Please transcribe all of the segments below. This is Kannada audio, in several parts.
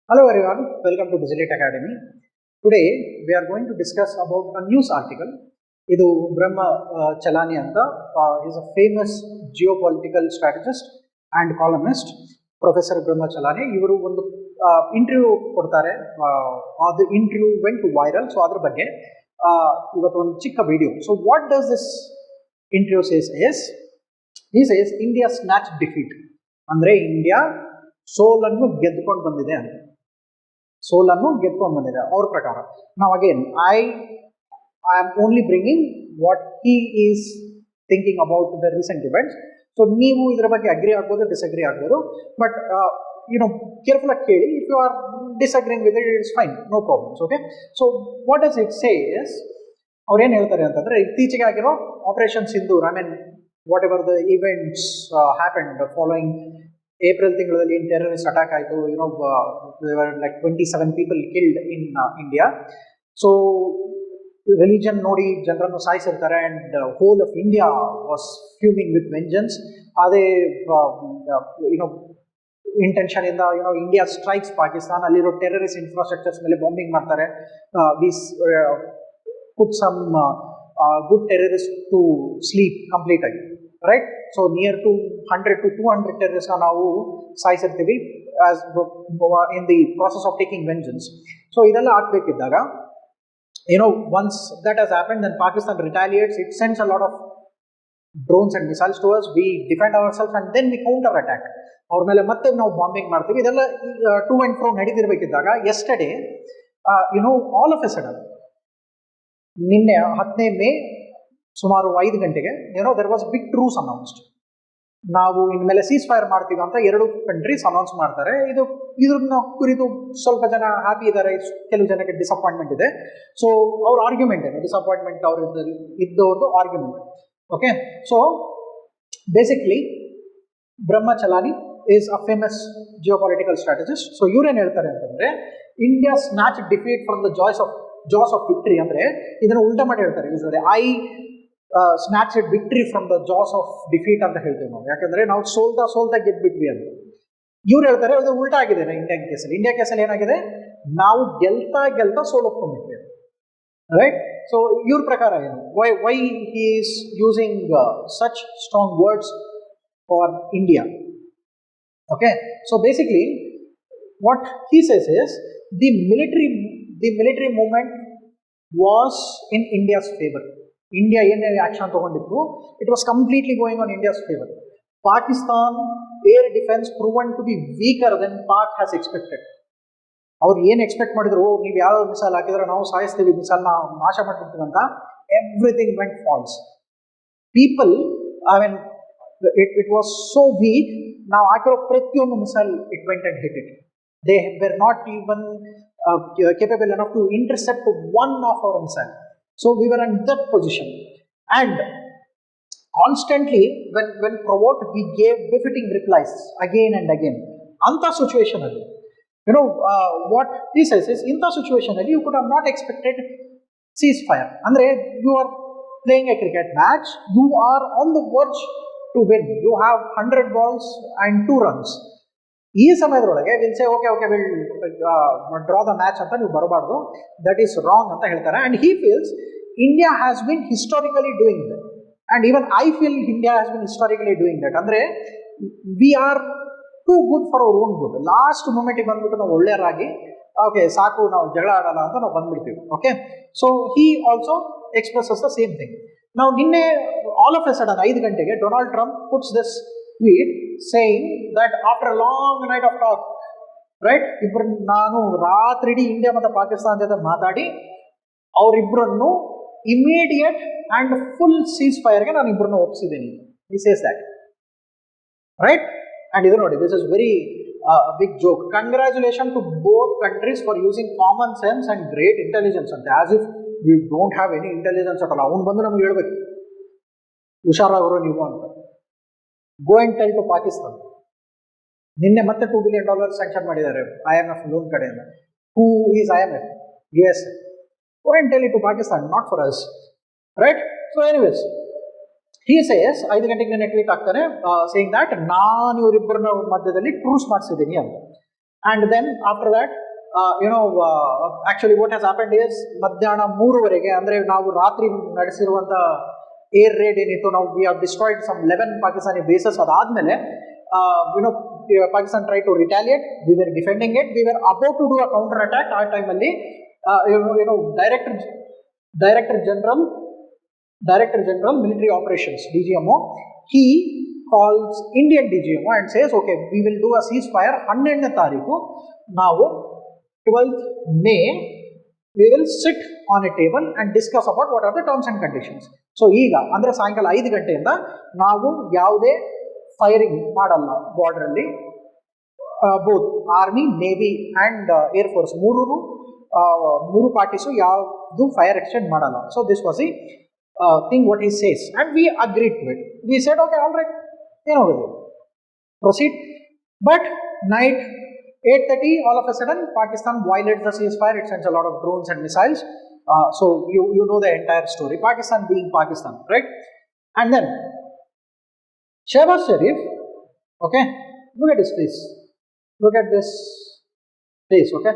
Hello everyone, welcome to Digilate Academy. Today we are going to discuss about a news article. Idu Brahma Chalani anta is a famous geopolitical strategist and columnist. Professor Brahma Chalani. Ivaru ಒಂದು interview ಕೊಡ್ತಾರೆ. The interview went viral. So ಅದರ ಬಗ್ಗೆ ಇವತ್ತು ಒಂದು ಚಿಕ್ಕ video. So what does this interview says is, he says India snatched defeat. ಅಂದ್ರೆ ಇಂಡಿಯಾ ಸೋಲನ್ನು ಗೆದ್ದುಕೊಂಡು ಬಂದಿದೆ ಅಂತ. ಸೋಲನ್ನು ಗೆದ್ದುಕೊಂಡು ಬಂದಿದೆ ಅವ್ರ ಪ್ರಕಾರ. ನಾವು again I am only bringing what he is thinking about the recent events. So ನೀವು ಇದರ ಬಗ್ಗೆ ಅಗ್ರಿ ಆಗ್ಬೋದು, ಡಿಸ್ಅಗ್ರಿ ಆಗ್ಬೋದು, ಬಟ್ ಕೇರ್ಫುಲ್ ಆಗಿ ಕೇಳಿ. If you are disagreeing with it it's fine, no problems. Okay, so what does it say is, ಅವ್ರು ಏನು ಹೇಳ್ತಾರೆ ಅಂತಂದ್ರೆ, ಇತ್ತೀಚೆಗೆ ಆಗಿರೋ operation Sindoor, I mean whatever the events happened following April ತಿಂಗಳಲ್ಲಿ ಏನು ಟೆರರಿಸ್ಟ್ ಅಟ್ಯಾಕ್ ಆಯಿತು, like 27 people killed in India. So religion ನೋಡಿ ಜನರನ್ನು ಸಾಯಿಸಿರ್ತಾರೆ and whole of India was fuming with vengeance. ಅದೇ ಇಂಟೆನ್ಷನ್ ಇಂದ ಇಂಡಿಯಾ ಸ್ಟ್ರೈಕ್ಸ್ ಪಾಕಿಸ್ತಾನ್, ಅಲ್ಲಿರೋ ಟೆರರಿಸ್ಟ್ ಇನ್ಫ್ರಾಸ್ಟ್ರಕ್ಚರ್ಸ್ ಮೇಲೆ ಬಾಂಬಿಂಗ್ ಮಾಡ್ತಾರೆ. These put some good terrorist to sleep complete ಆಗಿ, right? So near to 100 to 200 terrorist ನಾವು ಸಾಯಿಸಿರ್ತೀವಿ as in the process of taking vengeance. So ಇದೆಲ್ಲ ಆಗ್ಬೇಕಿದ್ದಾಗ, once that has happened, then Pakistan retaliates, it sends a lot of drones and missiles to us, we defend our self and then we counter attack. ಅವ್ರ ಮೇಲೆ ಮತ್ತೆ ನಾವು ಬಾಂಬಿಂಗ್ ಮಾಡ್ತೀವಿ. ಇದೆಲ್ಲ to and fro ನಡೀತಿರ್ಬೇಕಿದ್ದಾಗ, yesterday all of a sudden, ನಿನ್ನೆ 10ನೇ ಮೇ ಸುಮಾರು 5 ಗಂಟೆಗೆ ದೆರ್ ವಾಸ್ ಬಿಗ್ ಟ್ರೂಸ್ ಅನೌನ್ಸ್ಡ್. ನಾವು ಇನ್ಮೇಲೆ ಸೀಸ್ ಫೈರ್ ಮಾಡ್ತೀವಿ ಅಂತ 2 ಕಂಟ್ರೀಸ್ ಅನೌನ್ಸ್ ಮಾಡ್ತಾರೆ. ಇದನ್ನ ಕುರಿತು ಸ್ವಲ್ಪ ಜನ ಹ್ಯಾಪಿ ಇದ್ದಾರೆ, ಕೆಲವು ಜನಕ್ಕೆ ಡಿಸಪಾಯಿಂಟ್ಮೆಂಟ್ ಇದೆ. ಸೊ ಅವ್ರ ಆರ್ಗ್ಯುಮೆಂಟ್ ಏನು, ಡಿಸಪಾಯಿಂಟ್ಮೆಂಟ್ ಇದ್ದವ್ರದ್ದು argument. Okay, so basically Brahma Chellaney is a famous geopolitical strategist. So ಇವ್ರೇನು ಹೇಳ್ತಾರೆ ಅಂತಂದ್ರೆ, India snatch defeat from the jaws of victory. ಅಂದ್ರೆ ಇದನ್ನ ಉಲ್ಟಾ ಮಾಡಿ ಹೇಳ್ತಾರೆ. Usually I snatched victory from the jaws of defeat ಅಂತ ಹೇಳ್ತೀವಿ ನಾವು, ಯಾಕಂದ್ರೆ ನಾವು ಸೋಲ್ತಾ ಗೆದ್ಬಿಟ್ವಿ ಅಂತ. ಇವ್ರು ಹೇಳ್ತಾರೆ ಅದು ಉಲ್ಟಾ ಆಗಿದೆ. ಇಂಡಿಯಾ ಕೇಸಲ್ಲಿ ಏನಾಗಿದೆ, ನಾವು ಗೆಲ್ತಾ ಸೋಲೊಪ್ಕೊಂಡ್ಬಿಟ್ವಿ, ರೈಟ್? ಸೊ ಇವ್ರ ಪ್ರಕಾರ ಏನು, why he is using such strong words for India? Okay, so basically what he says is, the military movement was in India's favour. India ಏನೇ ಆಕ್ಷನ್ ತಗೊಂಡಿತ್ತು, it was completely going on India's favour. Pakistan air defence proven to be weaker then Pak has expected. ಅವ್ರು ಏನು ಎಕ್ಸ್ಪೆಕ್ಟ್ ಮಾಡಿದ್ರು, ನೀವು ಯಾವ ಮಿಸೈಲ್ ಹಾಕಿದ್ರೆ ನಾವು ಸಾಯಿಸ್ತೀವಿ, ಮಿಸೈಲ್ನ ನಾಶ ಮಾಡ್ಬಿಡ್ತೀವಿ ಅಂತ, everything went false. People, I mean it was so weak, ನಾವು ಹಾಕಿರೋ ಪ್ರತಿಯೊಂದು missile it went and hit it. They were not even capable enough to intercept one of our missiles. So we were in that position, and constantly when provoked, we gave befitting replies again and again. Anta situation alli, what he says is, inta situation alli you could have not expected ceasefire. Andre you are playing a cricket match, you are on the verge to win, you have 100 balls and 2 runs. ಈ ಸಮಯದೊಳಗೆ will say okay will draw the match ಅಂತ ನೀವು ಬರಬಾರ್ದು, ದಟ್ ಈಸ್ ರಾಂಗ್ ಅಂತ ಹೇಳ್ತಾರೆ. And he feels India has been historically doing that, and even I feel India has been historically doing that. ಅಂದ್ರೆ we are too good for our own good. Last ಮೂಮೆಂಟಿಗೆ ಬಂದ್ಬಿಟ್ಟು ನಾವು ಒಳ್ಳೆಯರಾಗಿ, ಓಕೆ ಸಾಕು ನಾವು ಜಗಳ ಆಡಲ್ಲ ಅಂತ ನಾವು ಬಂದ್ಬಿಡ್ತೀವಿ. Okay, so he also expresses the same thing. ನಾವು ನಿನ್ನೆ ಆಲ್ ಆಫ್ ಎ ಸಡನ್ 5 ಗಂಟೆಗೆ Donald Trump puts this tweet saying that after a long night of talk, right, ನಾನು ರಾತ್ರಿ ಇಡೀ ಇಂಡಿಯಾ ಮತ್ತು ಪಾಕಿಸ್ತಾನ ಜೊತೆ ಮಾತಾಡಿ ಅವರಿಬ್ಬರನ್ನು ಇಮಿಡಿಯೇಟ್ ಅಂಡ್ ಫುಲ್ ಸೀಸ್ ಫೈರ್ಗೆ ನಾನು ಇಬ್ಬರನ್ನು ಒಪ್ಪಿಸಿದ್ದೀನಿ. he says that, right? and ಇದು ನೋಡಿ, this is very big joke. Congratulations to both countries for using common sense and great intelligence ಅಂತ, as if we don't have any intelligence at all. ಅವನು ಬಂದು ನಮ್ಗೆ ಹೇಳ್ಬೇಕು ಹುಷಾರಾಗರು ನೀವು ಅಂತ. Go and tell to Pakistan. ನಿನ್ನೆ ಮತ್ತೆ $2 billion ಸ್ಯಾಂಕ್ಷನ್ ಮಾಡಿದ್ದಾರೆ IMF ಲೋನ್ ಕಡೆಯಿಂದ. Who is IMF? US. Go and tell it to Pakistan, not for us, right? So anyways, he says 5 ಗಂಟೆಗೆ ನಿನ್ನೆ ಟ್ವೀಟ್ ಆಗ್ತಾನೆ ಸೇಯಿಂಗ್ ದಟ್ ನಾನು ಇವರಿಬ್ಬರ ಮಧ್ಯದಲ್ಲಿ ಟ್ರೂಸ್ ಮಾಡಿಸಿದ್ದೀನಿ ಅಂತ. And then after that, actually what has happened is ಮಧ್ಯಾಹ್ನ 3 ಅಂದ್ರೆ ನಾವು ರಾತ್ರಿ ನಡೆಸಿರುವಂತ ಏರ್ ರೇಡ್ ಏನಿತ್ತು, ನಾವು we have destroyed some 11 Pakistani bases. ಅದಾದ್ಮೇಲೆ Pakistan tried to retaliate. We were defending it. We were about to do a counter attack. ಆ ಟೈಮಲ್ಲಿ director general military operations DGMO, he calls Indian DGMO and says, okay, we will do a ceasefire 12ನೇ ತಾರೀಕು. ನಾವು 12th May we will sit on a table and discuss about what are the terms and conditions. So ಈಗ ಅಂದ್ರೆ ಸಾಯಂಕಾಲ 5 ಗಂಟೆಯಿಂದ ನಾವು ಯಾವುದೇ ಫೈರಿಂಗ್ ಮಾಡಲ್ಲ ಬಾರ್ಡರ್ ಅಲ್ಲಿ. Both army, navy and air force ಮೂರು ಪಾರ್ಟೀಸು ಯಾವುದು ಫೈರ್ ಎಕ್ಸ್ಚೇಂಜ್ ಮಾಡಲ್ಲ. So this was the thing what he says and we agreed to it. We said okay, all right, proceed. But night 8:30, all of a sudden Pakistan violates the ceasefire. It sends a lot of drones and missiles. So you know the entire story, Pakistan being Pakistan, right? And then Shehbaz Sharif, okay, look at his face, look at this face, okay,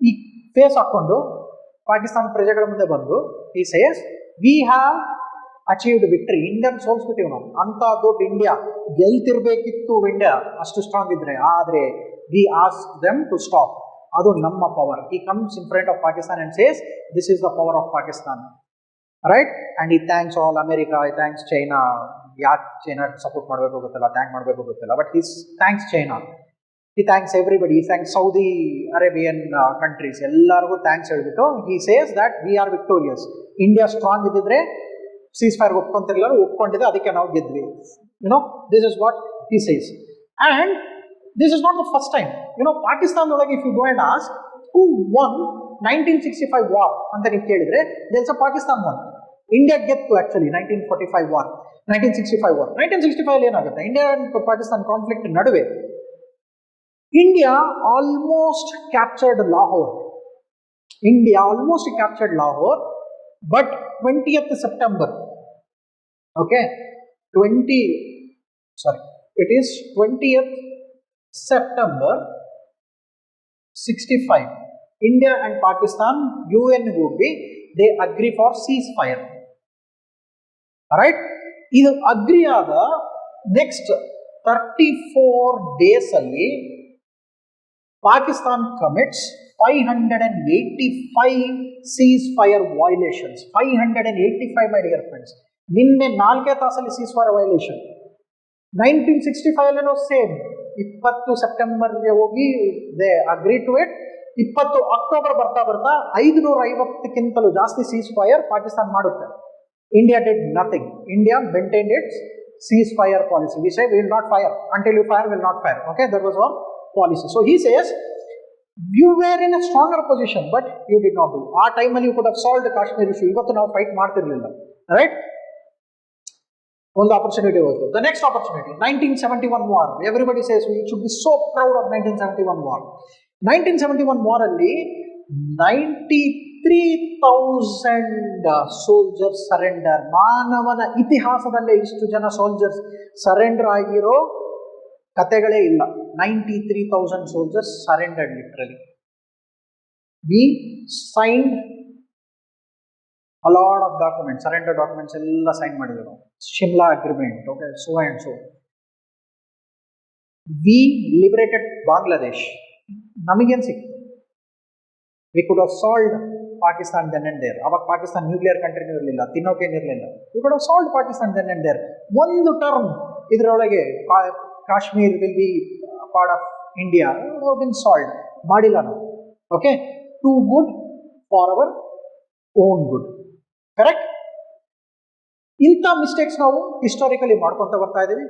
ಈ ಫೇಸ್ ಹಾಕೊಂಡು ಪಾಕಿಸ್ತಾನ ಪ್ರಜೆಗಳ ಮುಂದೆ ಬಂದು he says, we have achieved victory. Indian ಸೋಲ್ಸ್ಬಿಟ್ಟಿವ್ ನಾವು, ಅಂತ ದೊಡ್ಡ ಇಂಡಿಯಾ ಗೆಲ್ತಿರ್ಬೇಕಿತ್ತು, ಇಂಡಿಯಾ ಅಷ್ಟು ಸ್ಟ್ರಾಂಗ್ ಇದ್ರೆ, ಆದ್ರೆ we asked them to stop. ಅದು ನಮ್ಮ power. He comes in front of Pakistan and says, this is the power of Pakistan, right? And he thanks all America, he thanks China. ಯಾಕೆ ಚೈನಾ ಸಪೋರ್ಟ್ ಮಾಡಬೇಕು ಗೊತ್ತಿಲ್ಲ, ಥ್ಯಾಂಕ್ ಮಾಡಬೇಕು ಗೊತ್ತಿಲ್ಲ, but he thanks China, he thanks everybody, he thanks Saudi Arabian countries, ಎಲ್ಲರಿಗೂ ಥ್ಯಾಂಕ್ಸ್ ಹೇಳ್ಬಿಟ್ಟು he says that we are victorious. India strong ಇದ್ದಿದ್ರೆ ಸೀಸ್ಫೈರ್ ಒಪ್ಕೊಂತಿರ್ಲಿಲ್ಲ, ಒಪ್ಕೊಂಡಿದೆ, ಅದಕ್ಕೆ ನಾವು ಗೆದ್ವಿ. This is what he says. And this is not the first time. ಪಾಕಿಸ್ತಾನದೊಳಗೆ if you go and ask who won 1965 war ಅಂತ ನೀವು ಕೇಳಿದ್ರೆ, there's a Pakistan won. India ಗೆತ್ತು ಆಕ್ಚುಲಿ 1945 war, 1965 war. 1965 ಏನಾಗುತ್ತೆ, ಇಂಡಿಯಾ ಅಂಡ್ ಪಾಕಿಸ್ತಾನ್ ಕಾನ್ಫ್ಲಿಕ್ಟ್ ನಡುವೆ India almost captured Lahore. But 20th September, okay, 20th September 65, India and Pakistan UN ಹೋಗಿ they agree for ceasefire. Alright, ಇದು ಅಗ್ರಿ ಆದ ನೆಕ್ಸ್ಟ್ 34 days ಅಲ್ಲಿ Pakistan commits 585 ceasefire violations. 585, my dear friends. ನಿನ್ನೆ 4 ತಾಸಲ್ಲಿ ceasefire violation. 1965 ಸೇಮ್ 20 ಸೆಪ್ಟೆಂಬರ್ಗೆ ಹೋಗಿ they agree to it. 20 October ಬರ್ತಾ 550ಕ್ಕಿಂತಲೂ ಜಾಸ್ತಿ ceasefire ಪಾಕಿಸ್ತಾನ್ ಮಾಡುತ್ತೆ. India did nothing. India maintained its ceasefire policy. We say we will not fire until you fire, will not fire. Okay, that was our policy. So he says, you were in a stronger position, but you did not do. ಆ ಟೈಮಲ್ಲಿ you could have solved the Kashmir issue. ಇವತ್ತು ನಾವು ಫೈಟ್ ಮಾಡ್ತಿರ್ಲಿಲ್ಲ, ರೈಟ್? ಒಂದು ಆಪರ್ಚುನಿಟಿ ಹೋಯ್ತು. The next opportunity, 1971 war. Everybody says we should be so proud of 1971 war. 1971 war ಅಲ್ಲಿ 93,000 ಸೋಲ್ಜರ್ಸ್ ಸರೆಂಡರ್. ಮಾನವನ ಇತಿಹಾಸದಲ್ಲೇ ಇಷ್ಟು ಜನ ಸೋಲ್ಜರ್ಸ್ ಸರೆಂಡರ್ ಆಗಿರೋ ಕತೆಗಳೇ ಇಲ್ಲ. 93,000 soldiers surrendered literally. We signed a lot of documents, surrender documents ಎಲ್ಲ ಸೈನ್ ಮಾಡಿದ್ರು. Shimla agreement, okay, so and so. We liberated Bangladesh. ನಮಗೇನು ಸಿಕ್ತು? We could have solved Pakistan then and there. ಅವಾಗ ಪಾಕಿಸ್ತಾನ ನ್ಯೂಕ್ಲಿಯರ್ ಕಂಟ್ರಿನೂ ಇರಲಿಲ್ಲ, ತಿನ್ನೋಕೇನಿರಲಿಲ್ಲ. We could have solved Pakistan then and there. ಒಂದು ಟರ್ಮ್ ಇದರೊಳಗೆ Kashmir will be part of India been solved. ಮಾಡಿಲ್ಲ ನಾವು. Okay, too good for our own good, correct? ಇಂಥ ಮಿಸ್ಟೇಕ್ಸ್ ನಾವು ಹಿಸ್ಟಾರಿಕಲಿ ಮಾಡ್ಕೊತ ಬರ್ತಾ ಇದ್ದೀವಿ.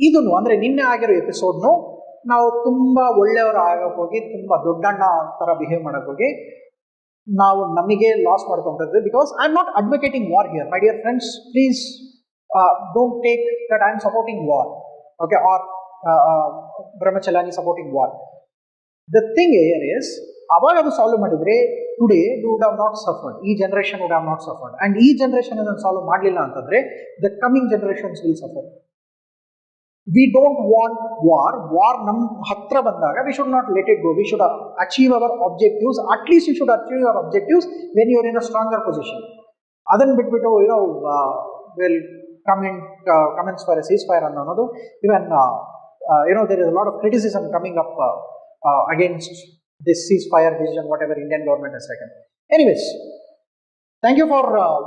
ಇದನ್ನು ಅಂದರೆ ನಿನ್ನೆ ಆಗಿರೋ ಎಪಿಸೋಡ್ನು ನಾವು ತುಂಬ ಒಳ್ಳೆಯವರು ಆಗಕ್ಕೆ ಹೋಗಿ, ತುಂಬ ದೊಡ್ಡಣ್ಣ ಥರ ಬಿಹೇವ್ ಮಾಡೋಕ್ಕೆ ಹೋಗಿ ನಾವು ನಮಗೆ ಲಾಸ್ ಮಾಡ್ಕೊತಿದ್ವಿ. Because I am not advocating war here, my dear friends. Please don't take that I am supporting war, okay, or Brahmachalani supporting war. The thing here is, ಅವಾಗ ಅದು ಸಾಲ್ವ್ ಮಾಡಿದ್ರೆ today we would have not suffered. ಈ generation would have not suffered. And ಈ ಜನರೇಷನ್ ಅದನ್ನು ಸಾಲ್ವ್ ಮಾಡಲಿಲ್ಲ ಅಂತಂದ್ರೆ the coming generations will suffer. we don't want war. War nam hatra bandaga, we should not let it go. We should achieve our objectives. At least you should achieve your objectives when you are in a stronger position. Adan bitbitu, will comments for a ceasefire annanadu. Even there is a lot of criticism coming up against this ceasefire decision, whatever Indian government has taken. Anyways, thank you for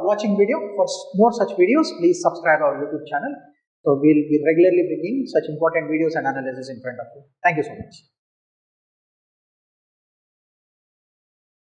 watching video. For more such videos, please subscribe our YouTube channel. So we'll be regularly bringing such important videos and analysis in front of you. Thank you so much.